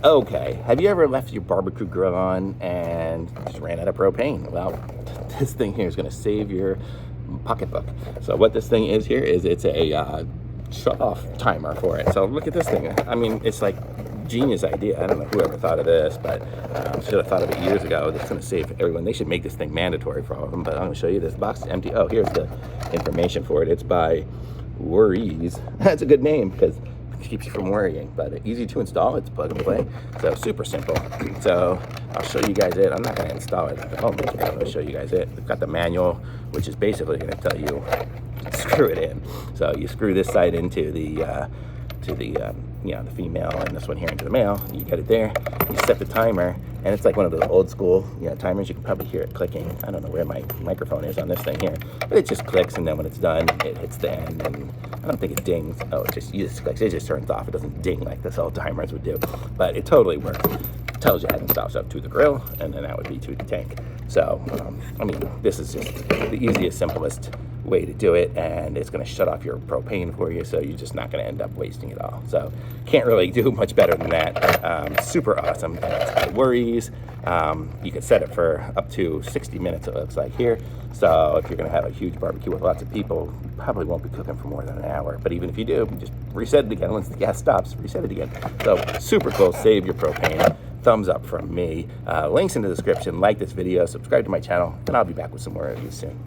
Okay, have you ever left your barbecue grill on and just ran out of propane? Well, this thing here is going to save your pocketbook. So what this thing is here is it's a shut-off timer for it. So look at this thing. I mean, it's like genius idea. I don't know whoever thought of this, but should have thought of it years ago. That's going to save everyone. They should make this thing mandatory for all of them. But I'm going to show you this box is empty. Oh, here's the information for it. It's by WORRIEZ. That's a good name because keeps you from worrying, but easy to install. It's plug and play, so super simple. So I'll show you guys it. I'm not going to install it at the moment, but I'm going to show you guys it. We've got the manual, which is basically going to tell you to screw it in. So you screw this side into the the female, and this one here into the male. You get it there. You set the timer, and it's like one of those old school timers. You can probably hear it clicking. I don't know where my microphone is on this thing here, but it just clicks, and then when it's done, it hits the end, and I don't think it dings. Oh, it just clicks. It just turns off. It doesn't ding like this old timers would do, but it totally works. It tells you how to install stuff to the grill, and then that would be to the tank. So, I mean, this is just the easiest, simplest way to do it, and it's going to shut off your propane for you, so you're just not going to end up wasting it all. So can't really do much better than that. Super awesome. And it's by WORRIEZ. You can set it for up to 60 minutes, it looks like here. So if you're going to have a huge barbecue with lots of people, you probably won't be cooking for more than an hour. But even if you do, just reset it again. Once the gas stops, reset it again. So super cool. Save your propane. Thumbs up from me. Links in the description. Like this video, subscribe to my channel, and I'll be back with some more reviews soon.